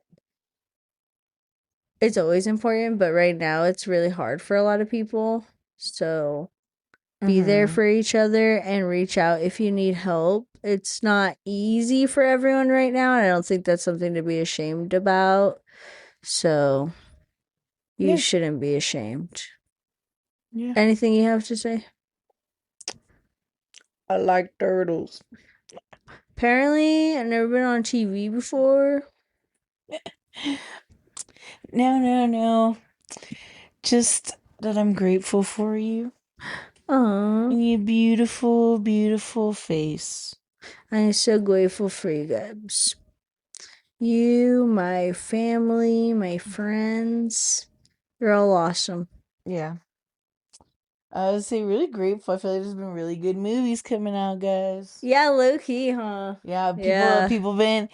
it's always important, but right now it's really hard for a lot of people. So be there Mm-hmm. for each other and reach out if you need help. It's not easy for everyone right now, and I don't think that's something to be ashamed about. So you Yeah. shouldn't be ashamed. Yeah. Anything you have to say? I like turtles. Apparently, I've never been on TV before. No, no, no. Just that I'm grateful for you Aww. and your beautiful, beautiful face. I'm so grateful for you guys. You, my family, my friends. You're all awesome. Yeah. I would say really grateful. I feel like there's been really good movies coming out, guys. Yeah, low key, huh? Yeah, people Yeah. people been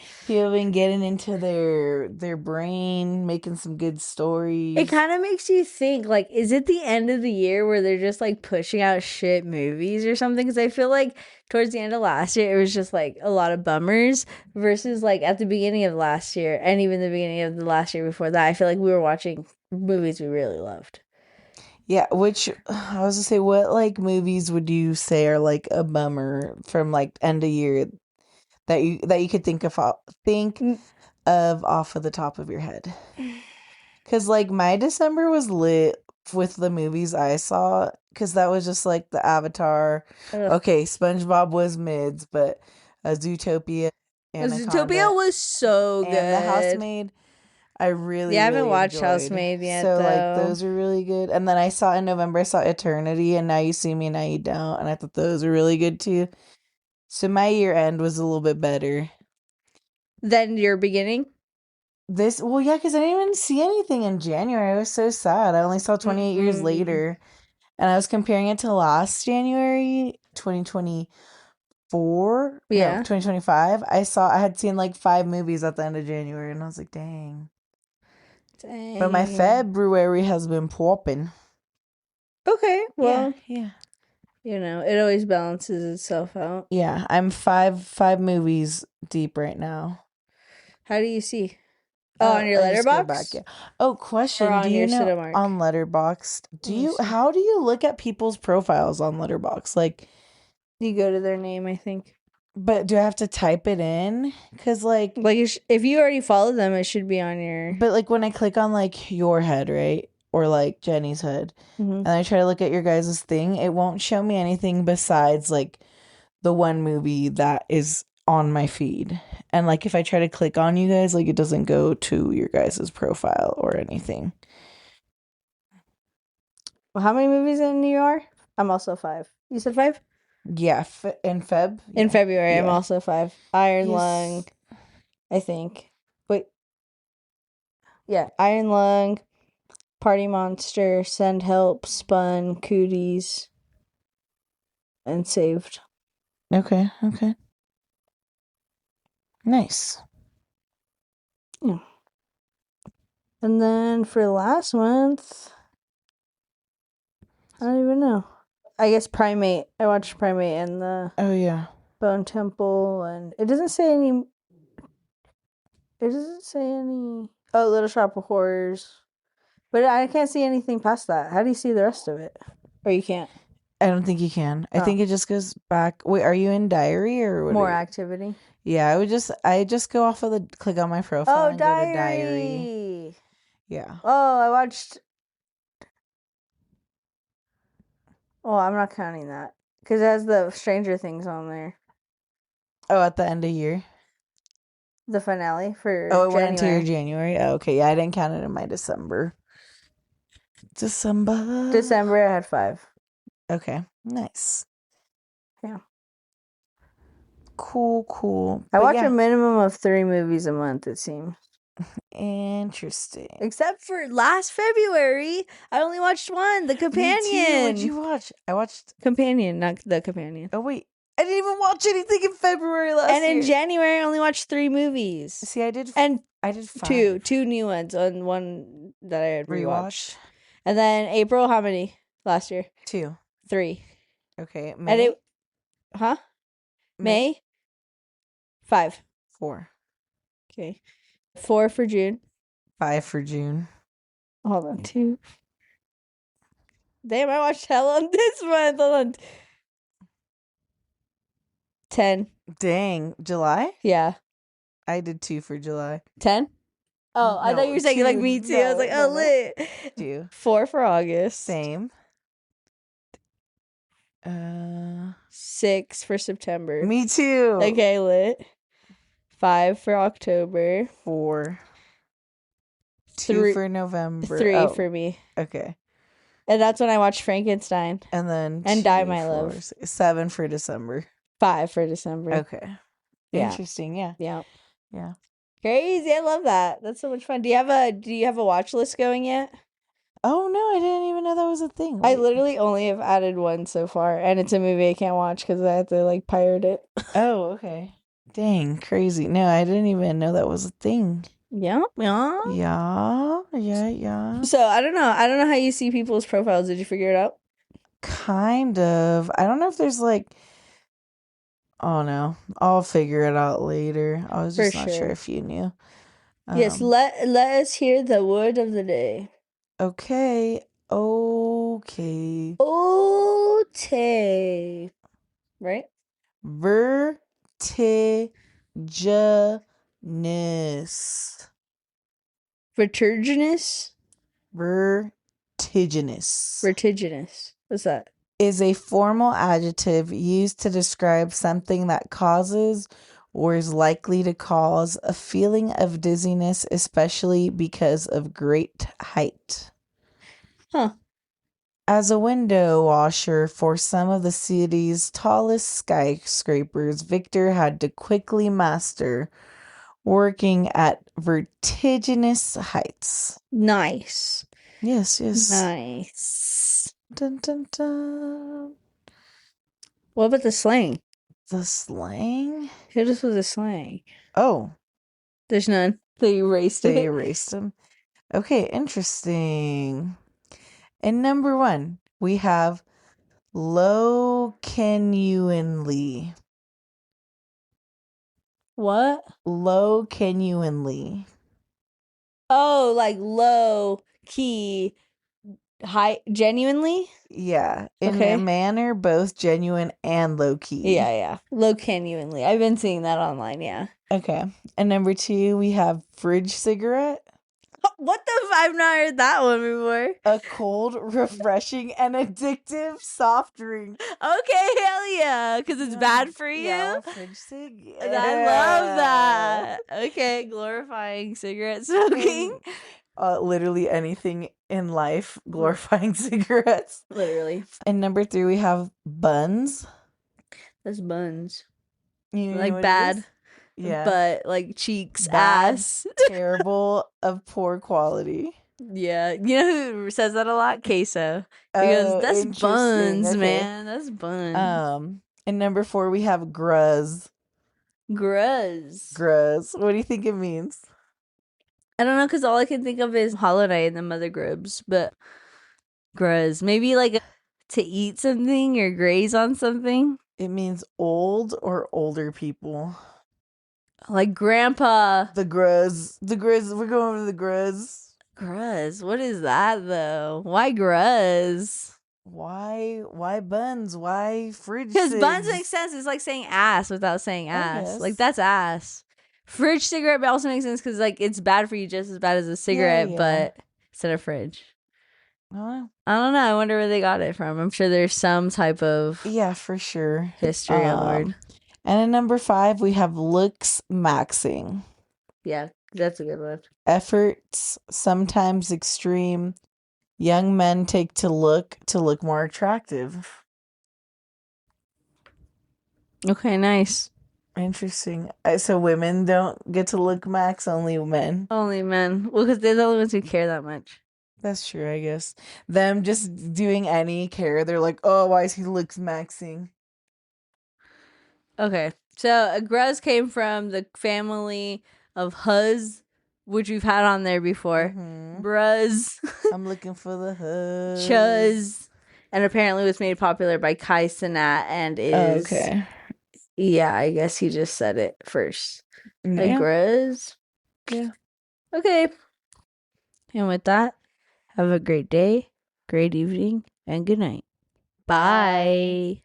getting into their brain, making some good It stories. kind of makes you think, like, is it the end of the year where they're just like pushing out shit movies or something? Because I feel like towards the end of last year, it was just like a lot of bummers versus like at the beginning of last year and even the beginning of the last year before that. I feel like we were watching movies we really loved. Yeah, which I was gonna say, what like movies would you say are like a bummer from like end of year that you could think Mm. of off of the top of your head? Cause like my December was lit with the movies I saw, cause that was just like the Avatar. Ugh. Okay, SpongeBob was mids, but Zootopia, Zootopia Anaconda, was so and The good. Housemaid, I really, Yeah, I haven't really watched enjoyed. Housemaid yet So like though. those are really good. And then I saw in November, I saw Eternity and Now You See Me, Now You Don't, and I thought those were really good too. So my year end was a little bit better. Then your beginning? Well, yeah, because I didn't even see anything in January. I was so sad. I only saw 28 years Mm, later. And I was comparing it to last January, 2024. No, yeah. 2025. I had seen like 5 movies at the end of January, and I was like, dang. But my Dang. February has been popping. Okay, Yeah, well, yeah. it always balances itself out. Yeah, I'm five movies deep right now. How do you see? Oh, on your I just go back. letterbox Yeah. Oh, or question. Do on you your know Cinemark? on Letterboxd? Let me see. How do you look at people's profiles on Letterboxd? Like, You go to their name, I think. but do I have to type it in? Cause like, Like if you already follow them, it should be on your. but like when I click on like your head, right? Or like Jenny's head, Mhm. and I try to look at your guys' thing, it won't show me anything besides like the one movie that is on my feed. And like if I try to click on you guys, like it doesn't go to your guys' profile or anything. Well, how many movies in New York? I'm also 5. You said 5? Yeah, in Feb. In Yeah, February, I'm yeah. also 5. Iron Lung, Yes. I think. Wait, yeah, Iron Lung, Party Monster, Send Help, Spun, Cooties, and Saved. Okay. Okay. Nice. Yeah. And then for last month, I don't even know. I guess Primate. I watched Primate and the Oh yeah. Bone Temple, and it doesn't say any. It doesn't say any. Oh, Little Shop of Horrors. But I can't see anything past that. How do you see the rest of it? Or you can't? I don't think you can. I Oh, think it just goes back. Wait, are you in diary or what are more you? activity. Yeah, I just go off of the click on my profile Oh, and go to diary. Diary. Yeah. Oh, I watched. Oh, I'm not counting that because it has the Stranger Things on there. Oh, at the end of year. The finale for Oh, it went into your January. January. Oh, okay. Yeah, I didn't count it in my December. December. December, I had 5. Okay. Nice. Yeah. Cool, cool. I But watch a yeah, minimum of 3 movies a month, it seems. interesting. Except for last February, I only watched one, The Me too. What'd Companion. you watch? I watched. Companion, not The Companion. Oh wait, I didn't even watch anything in February And last in year. January, I only watched 3 movies. See, And I did 5 two new ones and one that I had rewatched. rewatch. And then April, how many last year? 2. 3. Okay, And May. it, huh? May May, 5. 4. Okay. 4 for June. 5 for June. Hold on, 2. Damn, I watched hell on this month. Hold on. 10. Dang, July. Yeah. I did 2 for July. 10? Oh, I thought you No, were saying like 2. me too. I was No, like, oh, no, no. lit. 2. 4 for August. Same. 6 for September. Me too. Okay, lit. 5 for October. 4. 2 3, for November. 3 Oh, for me. okay. And that's when I watched Frankenstein. And then And 2, Die My 4, Love. 6, 7 for December. 5 for December. Okay. Yeah. Interesting. Yeah. Yeah. Yeah. Crazy. I love that. That's so much fun. Do you have a watch list going yet? Oh no, I didn't even know that was a thing. I Wait. literally only have added one so far, and it's a movie I can't watch because I have to like pirate it. Oh, okay. Dang, crazy. No, I didn't even know that was a thing. Yeah, yeah. Yeah. So I don't know. I don't know how you see people's profiles. Did you figure it out? Kind of. I don't know if there's like, oh no, I'll figure it out later. I was For just not sure sure. if you knew. Yes. Let us hear the word of the day. Okay. Okay. Ote. Right? Vertiginous. Vertiginous? Vertiginous Vertiginous. What's that? is a formal adjective used to describe something that causes or is likely to cause a feeling of dizziness, especially because of great height. Huh. As a window washer for some of the city's tallest skyscrapers, Victor had to quickly master working at vertiginous heights. Nice. Yes, yes. Nice. Dun, dun, dun. What about the slang? The slang? Hit us with the slang. Oh, There's none. They erased they it. erased them. Okay, interesting. And number 1, we have low genuinely. What? Low genuinely. Oh, like low key, high, genuinely? Yeah, in a Okay. manner both genuine and low key. Yeah. Low genuinely. I've been seeing that online, yeah. Okay. And number 2, we have fridge cigarette. What the I've not heard that one before. A cold, refreshing, and addictive soft drink. Okay, hell yeah. Because it's bad for you. Yeah, fridge cig. I love that. Okay, glorifying cigarette smoking. Literally anything in life glorifying cigarettes. Literally. And number 3, we have buns. That's buns. You know Like what it is? bad, Yeah. but like cheeks, Bad, ass. terrible, of poor quality. Yeah. You know who says that a lot? Queso. Because Oh, that's interesting. buns, Okay. man. That's buns. And number 4, we have gruz. Gruz. Gruz. What do you think it means? I don't know, because all I can think of is holiday and the mother grubs, but gruz. Maybe like to eat something or graze on something. It means old or older people. Like grandpa. The gruz. The gruz. We're going over the gruz. Gruz. What is that though? Why gruz? Why buns? Why fridge Because buns cigs? makes sense. It's like saying ass without saying ass. Like guess. that's ass. Fridge cigarette also makes sense because like it's bad for you just as bad as a cigarette, Yeah. but instead of fridge. I don't know. I don't know. I wonder where they got it from. I'm sure there's some type of Yeah, for sure. history on the word. And in number 5, we have looks maxing. Yeah, that's a good one. Efforts, sometimes extreme. Young men take to look more attractive. Okay, nice. Interesting. So women don't get to look max, only men. Only men. Well, because they're the only ones who care that much. That's true, I guess. Them just doing any care, they're like, oh, why is he looks maxing? Okay, so a gruz came from the family of huz, which we've had on there before. Bruz, I'm looking for the hood. chuz, and apparently was made popular by Kai Cenat and is Okay. yeah, I guess he just said it first. A Yeah. gruz. Yeah. Okay. And with that, have a great day, great evening, and good night. Bye.